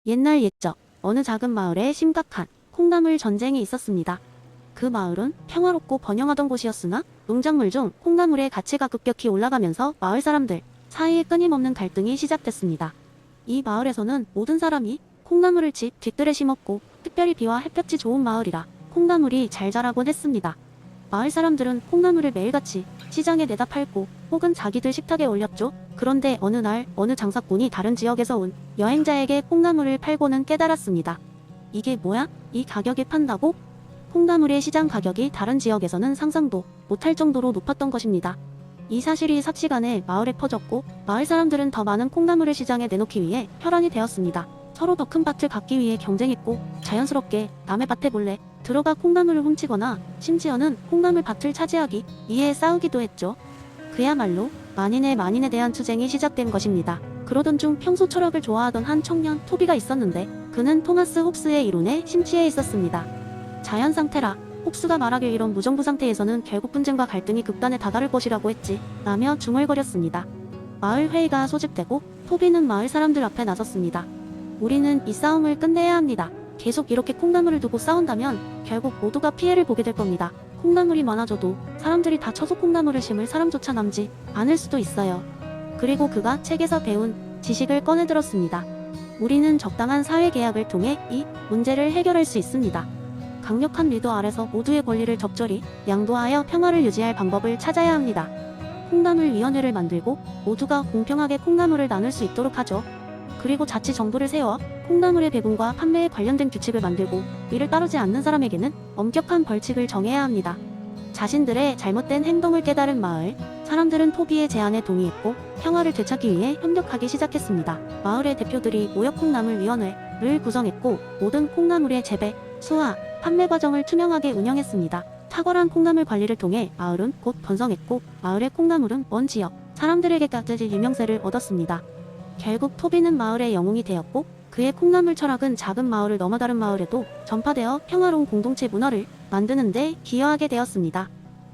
옛날 옛적 어느 작은 마을에 심각한 콩나물 전쟁이 있었습니다. 그 마을은 평화롭고 번영하던 곳이었으나 농작물 중 콩나물의 가치가 급격히 올라가면서 마을 사람들 사이에 끊임없는 갈등이 시작됐습니다. 이 마을에서는 모든 사람이 콩나물을 집 뒷뜰에 심었고 특별히 비와 햇볕이 좋은 마을이라 콩나물이 잘 자라곤 했습니다. 마을 사람들은 콩나물을 매일같이 시장에 내다 팔고 혹은 자기들 식탁에 올렸죠. 그런데 어느 날 어느 장사꾼이 다른 지역에서 온 여행자에게 콩나물을 팔고는 깨달았습니다. 이게 뭐야? 이 가격에 판다고? 콩나물의 시장 가격이 다른 지역에서는 상상도 못할 정도로 높았던 것입니다. 이 사실이 삽시간에 마을에 퍼졌고 마을 사람들은 더 많은 콩나물을 시장에 내놓기 위해 혈안이 되었습니다. 서로 더 큰 밭을 갖기 위해 경쟁했고 자연스럽게 남의 밭에 몰래 들어가 콩나물을 훔치거나 심지어는 콩나물 밭을 차지하기 위해 싸우기도 했죠. 그야말로 만인에 대한 투쟁이 시작된 것입니다. 그러던 중 평소 철학을 좋아하던 한 청년 토비가 있었는데 그는 토마스 홉스의 이론에 심취해 있었습니다. 자연 상태라 홉스가 말하길 이런 무정부 상태에서는 결국 분쟁과 갈등이 극단에 다다를 것이라고 했지 라며 중얼거렸습니다. 마을 회의가 소집되고 토비는 마을 사람들 앞에 나섰습니다. 우리는 이 싸움을 끝내야 합니다. 계속 이렇게 콩나물을 두고 싸운다면 결국 모두가 피해를 보게 될 겁니다. 콩나물이 많아져도 사람들이 다 쳐서 콩나물을 심을 사람조차 남지 않을 수도 있어요. 그리고 그가 책에서 배운 지식을 꺼내들었습니다. 우리는 적당한 사회계약을 통해 이 문제를 해결할 수 있습니다. 강력한 리더 아래서 모두의 권리를 적절히 양도하여 평화를 유지할 방법을 찾아야 합니다. 콩나물위원회를 만들고 모두가 공평하게 콩나물을 나눌 수 있도록 하죠. 그리고 자치 정부를 세워 콩나물의 배분과 판매에 관련된 규칙을 만들고 이를 따르지 않는 사람에게는 엄격한 벌칙을 정해야 합니다. 자신들의 잘못된 행동을 깨달은 마을 사람들은 토비의 제안에 동의했고 평화를 되찾기 위해 협력하기 시작했습니다. 마을의 대표들이 모욕콩나물위원회를 구성했고 모든 콩나물의 재배, 수화, 판매 과정을 투명하게 운영했습니다. 탁월한 콩나물 관리를 통해 마을은 곧 번성했고 마을의 콩나물은 먼 지역 사람들에게까지 유명세를 얻었습니다. 결국 토비는 마을의 영웅이 되었고 그의 콩나물 철학은 작은 마을을 넘어 다른 마을에도 전파되어 평화로운 공동체 문화를 만드는 데 기여하게 되었습니다.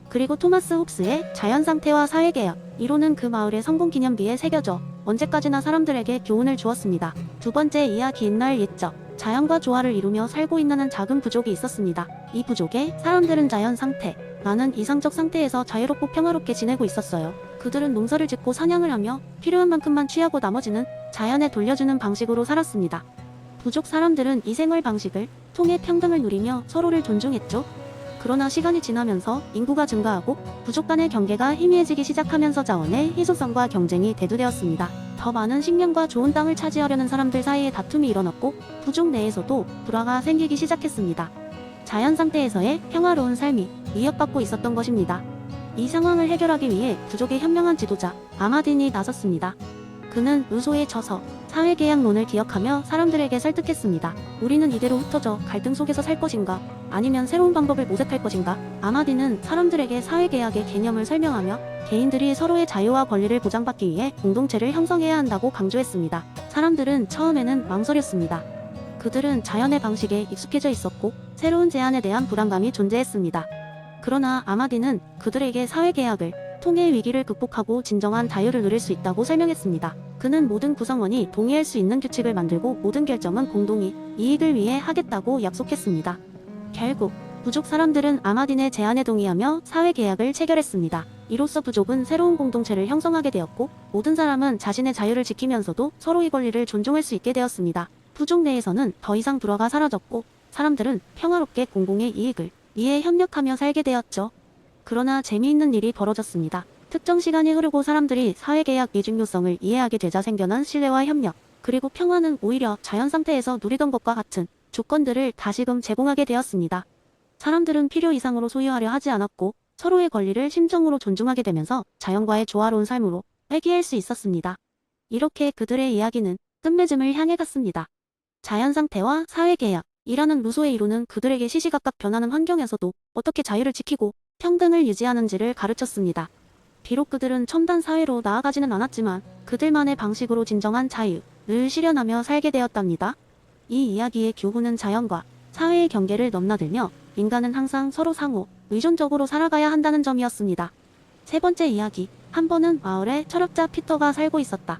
그리고 토마스 홉스의 자연상태와 사회개혁 이론은 그 마을의 성공기념비에 새겨져 언제까지나 사람들에게 교훈을 주었습니다. 두 번째 이야기 옛날 옛적 자연과 조화를 이루며 살고 있는 한 작은 부족이 있었습니다. 이 부족의 사람들은 자연상태라는 이상적 상태에서 자유롭고 평화롭게 지내고 있었어요. 그들은 농사를 짓고 사냥을 하며 필요한 만큼만 취하고 나머지는 자연에 돌려주는 방식으로 살았습니다. 부족 사람들은 이 생활 방식을 통해 평등을 누리며 서로를 존중했죠. 그러나 시간이 지나면서 인구가 증가하고 부족 간의 경계가 희미해지기 시작하면서 자원의 희소성과 경쟁이 대두되었습니다. 더 많은 식량과 좋은 땅을 차지하려는 사람들 사이에 다툼이 일어났고 부족 내에서도 불화가 생기기 시작했습니다. 자연 상태에서의 평화로운 삶이 위협받고 있었던 것입니다. 이 상황을 해결하기 위해 부족의 현명한 지도자 아마딘이 나섰습니다. 그는 루소의 저서 사회계약론을 기억하며 사람들에게 설득했습니다. 우리는 이대로 흩어져 갈등 속에서 살 것인가 아니면 새로운 방법을 모색할 것인가. 아마딘은 사람들에게 사회계약의 개념을 설명하며 개인들이 서로의 자유와 권리를 보장받기 위해 공동체를 형성해야 한다고 강조했습니다. 사람들은 처음에는 망설였습니다. 그들은 자연의 방식에 익숙해져 있었고 새로운 제안에 대한 불안감이 존재했습니다. 그러나 아마딘은 그들에게 사회계약을 통해 위기를 극복하고 진정한 자유를 누릴 수 있다고 설명했습니다. 그는 모든 구성원이 동의할 수 있는 규칙을 만들고 모든 결정은 공동의 이익을 위해 하겠다고 약속했습니다. 결국 부족 사람들은 아마딘의 제안에 동의하며 사회계약을 체결했습니다. 이로써 부족은 새로운 공동체를 형성하게 되었고 모든 사람은 자신의 자유를 지키면서도 서로의 권리를 존중할 수 있게 되었습니다. 부족 내에서는 더 이상 불화가 사라졌고 사람들은 평화롭게 공공의 이익을 위해 협력하며 살게 되었죠. 그러나 재미있는 일이 벌어졌습니다. 특정 시간이 흐르고 사람들이 사회계약의 중요성을 이해하게 되자 생겨난 신뢰와 협력, 그리고 평화는 오히려 자연 상태에서 누리던 것과 같은 조건들을 다시금 제공하게 되었습니다. 사람들은 필요 이상으로 소유하려 하지 않았고 서로의 권리를 심정으로 존중하게 되면서 자연과의 조화로운 삶으로 회귀할 수 있었습니다. 이렇게 그들의 이야기는 끝맺음을 향해 갔습니다. 자연 상태와 사회계약이라는 루소의 이론은 그들에게 시시각각 변하는 환경에서도 어떻게 자유를 지키고 평등을 유지하는지를 가르쳤습니다. 비록 그들은 첨단 사회로 나아가지는 않았지만 그들만의 방식으로 진정한 자유를 실현하며 살게 되었답니다. 이 이야기의 교훈은 자연과 사회의 경계를 넘나들며 인간은 항상 서로 상호 의존적으로 살아가야 한다는 점이었습니다. 세 번째 이야기, 한 번은 마을에 철학자 피터가 살고 있었다.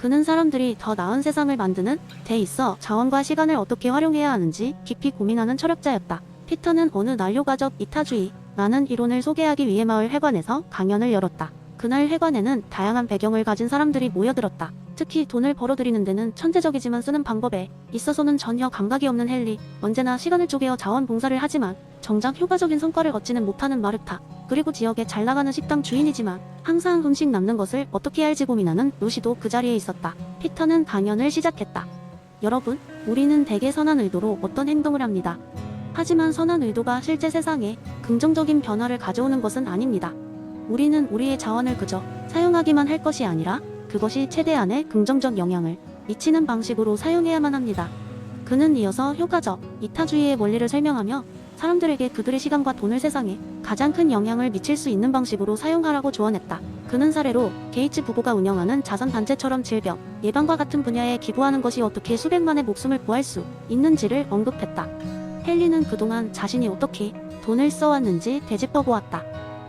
그는 사람들이 더 나은 세상을 만드는 데 있어 자원과 시간을 어떻게 활용해야 하는지 깊이 고민하는 철학자였다. 피터는 어느 날 효과적 이타주의라는 이론을 소개하기 위해 마을 회관에서 강연을 열었다. 그날 회관에는 다양한 배경을 가진 사람들이 모여들었다. 특히 돈을 벌어들이는 데는 천재적이지만 쓰는 방법에 있어서는 전혀 감각이 없는 헨리, 언제나 시간을 쪼개어 자원봉사를 하지만 정작 효과적인 성과를 얻지는 못하는 마르타, 그리고 지역에 잘나가는 식당 주인이지만 항상 음식 남는 것을 어떻게 할지 고민하는 루시도 그 자리에 있었다. 피터는 강연을 시작했다. 여러분, 우리는 대개 선한 의도로 어떤 행동을 합니다. 하지만 선한 의도가 실제 세상에 긍정적인 변화를 가져오는 것은 아닙니다. 우리는 우리의 자원을 그저 사용하기만 할 것이 아니라 그것이 최대한의 긍정적 영향을 미치는 방식으로 사용해야만 합니다. 그는 이어서 효과적 이타주의의 원리를 설명하며 사람들에게 그들의 시간과 돈을 세상에 가장 큰 영향을 미칠 수 있는 방식으로 사용하라고 조언했다. 그는 사례로 게이츠 부부가 운영하는 자선단체처럼 질병 예방과 같은 분야에 기부하는 것이 어떻게 수백만의 목숨을 구할 수 있는지를 언급했다. 헨리는 그동안 자신이 어떻게 돈을 써왔는지 되짚어보았다.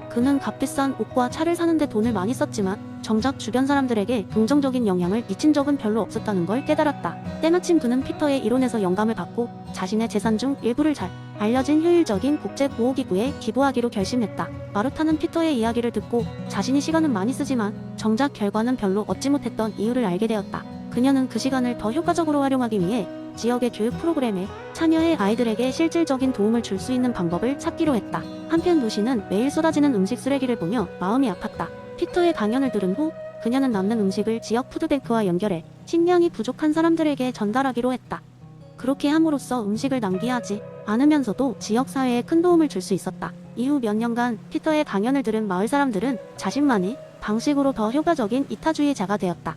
그는 값비싼 옷과 차를 사는데 돈을 많이 썼지만 정작 주변 사람들에게 긍정적인 영향을 미친 적은 별로 없었다는 걸 깨달았다. 때마침 그는 피터의 이론에서 영감을 받고 자신의 재산 중 일부를 잘 알려진 효율적인 국제보호기구에 기부하기로 결심했다. 마르타는 피터의 이야기를 듣고 자신이 시간은 많이 쓰지만 정작 결과는 별로 얻지 못했던 이유를 알게 되었다. 그녀는 그 시간을 더 효과적으로 활용하기 위해 지역의 교육 프로그램에 참여해 아이들에게 실질적인 도움을 줄 수 있는 방법을 찾기로 했다. 한편 루시는 매일 쏟아지는 음식 쓰레기를 보며 마음이 아팠다. 피터의 강연을 들은 후 그녀는 남는 음식을 지역 푸드뱅크와 연결해 식량이 부족한 사람들에게 전달하기로 했다. 그렇게 함으로써 음식을 낭비하지 않으면서도 지역 사회에 큰 도움을 줄 수 있었다. 이후 몇 년간 피터의 강연을 들은 마을 사람들은 자신만의 방식으로 더 효과적인 이타주의자가 되었다.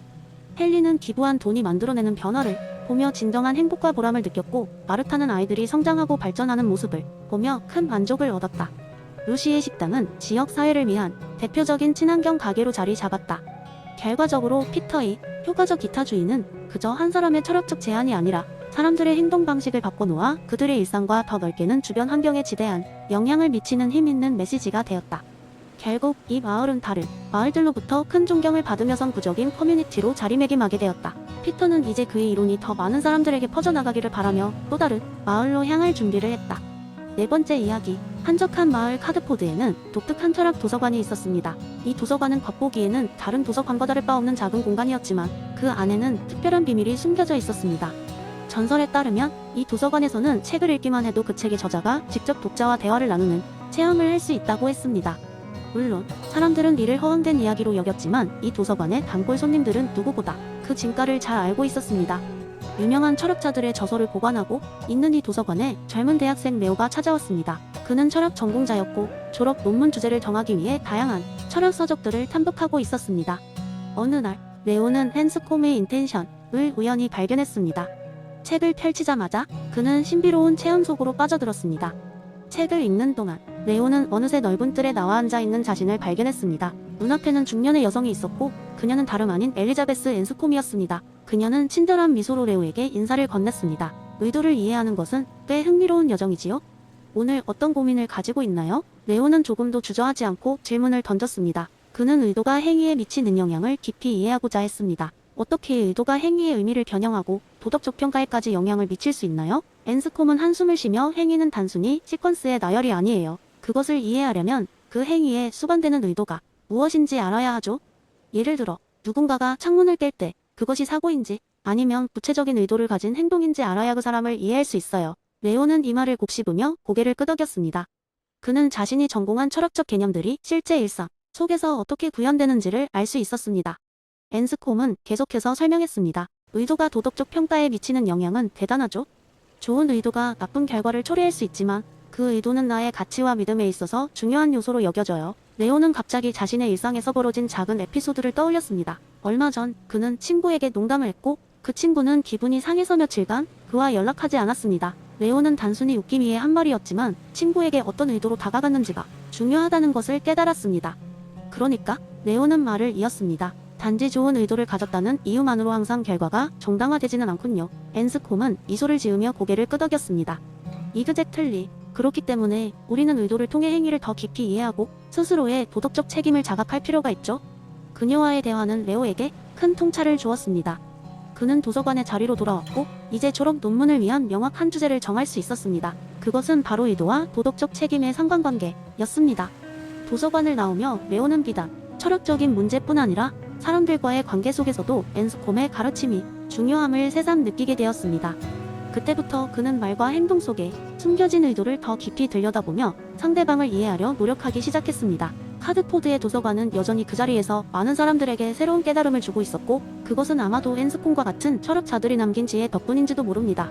헨리는 기부한 돈이 만들어내는 변화를 보며 진정한 행복과 보람을 느꼈고 마르타는 아이들이 성장하고 발전하는 모습을 보며 큰 만족을 얻었다. 루시의 식당은 지역 사회를 위한 대표적인 친환경 가게로 자리 잡았다. 결과적으로 피터의 효과적 이타주의는 그저 한 사람의 철학적 제안이 아니라 사람들의 행동 방식을 바꿔놓아 그들의 일상과 더 넓게는 주변 환경에 지대한 영향을 미치는 힘 있는 메시지가 되었다. 결국 이 마을은 다른 마을들로부터 큰 존경을 받으며 선구적인 커뮤니티로 자리매김하게 되었다. 피터는 이제 그의 이론이 더 많은 사람들에게 퍼져나가기를 바라며 또 다른 마을로 향할 준비를 했다. 네 번째 이야기, 한적한 마을 카드포드에는 독특한 철학 도서관이 있었습니다. 이 도서관은 겉보기에는 다른 도서관과 다를 바 없는 작은 공간이었지만 그 안에는 특별한 비밀이 숨겨져 있었습니다. 전설에 따르면 이 도서관에서는 책을 읽기만 해도 그 책의 저자가 직접 독자와 대화를 나누는 체험을 할 수 있다고 했습니다. 물론 사람들은 이를 허황된 이야기로 여겼지만 이 도서관의 단골 손님들은 누구보다 그 진가를 잘 알고 있었습니다. 유명한 철학자들의 저서를 보관하고 있는 이 도서관에 젊은 대학생 레오가 찾아왔습니다. 그는 철학 전공자였고 졸업 논문 주제를 정하기 위해 다양한 철학 서적들을 탐독하고 있었습니다. 어느 날 레오는 헨스콤의 인텐션을 우연히 발견했습니다. 책을 펼치자마자 그는 신비로운 체험 속으로 빠져들었습니다. 책을 읽는 동안 레오는 어느새 넓은 뜰에 나와 앉아있는 자신을 발견했습니다. 눈앞에는 중년의 여성이 있었고 그녀는 다름 아닌 엘리자베스 앤스콤이었습니다. 그녀는 친절한 미소로 레오에게 인사를 건넸습니다. 의도를 이해하는 것은 꽤 흥미로운 여정이지요? 오늘 어떤 고민을 가지고 있나요? 레오는 조금도 주저하지 않고 질문을 던졌습니다. 그는 의도가 행위에 미치는 영향을 깊이 이해하고자 했습니다. 어떻게 의도가 행위의 의미를 변형하고 도덕적 평가에까지 영향을 미칠 수 있나요? 앤스콤은 한숨을 쉬며 행위는 단순히 시퀀스의 나열이 아니에요. 그것을 이해하려면 그 행위에 수반되는 의도가 무엇인지 알아야 하죠. 예를 들어 누군가가 창문을 깰 때 그것이 사고인지 아니면 구체적인 의도를 가진 행동인지 알아야 그 사람을 이해할 수 있어요. 레오는 이 말을 곱씹으며 고개를 끄덕였습니다. 그는 자신이 전공한 철학적 개념들이 실제 일상 속에서 어떻게 구현되는지를 알 수 있었습니다. 앤스콤은 계속해서 설명했습니다. 의도가 도덕적 평가에 미치는 영향은 대단하죠. 좋은 의도가 나쁜 결과를 초래할 수 있지만 그 의도는 나의 가치와 믿음에 있어서 중요한 요소로 여겨져요. 레오는 갑자기 자신의 일상에서 벌어진 작은 에피소드를 떠올렸습니다. 얼마 전 그는 친구에게 농담을 했고 그 친구는 기분이 상해서 며칠간 그와 연락하지 않았습니다. 레오는 단순히 웃기 위해 한 말이었지만 친구에게 어떤 의도로 다가갔는지가 중요하다는 것을 깨달았습니다. 그러니까 레오는 말을 이었습니다. 단지 좋은 의도를 가졌다는 이유만으로 항상 결과가 정당화되지는 않군요. 앤스콤은 미소를 지으며 고개를 끄덕였습니다. 이그젝틀리. 그렇기 때문에 우리는 의도를 통해 행위를 더 깊이 이해하고 스스로의 도덕적 책임을 자각할 필요가 있죠. 그녀와의 대화는 레오에게 큰 통찰을 주었습니다. 그는 도서관의 자리로 돌아왔고 이제 졸업 논문을 위한 명확한 주제를 정할 수 있었습니다. 그것은 바로 의도와 도덕적 책임의 상관관계였습니다. 도서관을 나오며 레오는 비단 철학적인 문제뿐 아니라 사람들과의 관계 속에서도 앤스콤의 가르침이 중요함을 새삼 느끼게 되었습니다. 그때부터 그는 말과 행동 속에 숨겨진 의도를 더 깊이 들여다보며 상대방을 이해하려 노력하기 시작했습니다. 카드포드의 도서관은 여전히 그 자리에서 많은 사람들에게 새로운 깨달음을 주고 있었고, 그것은 아마도 앤스콤과 같은 철학자들이 남긴 지혜 덕분인지도 모릅니다.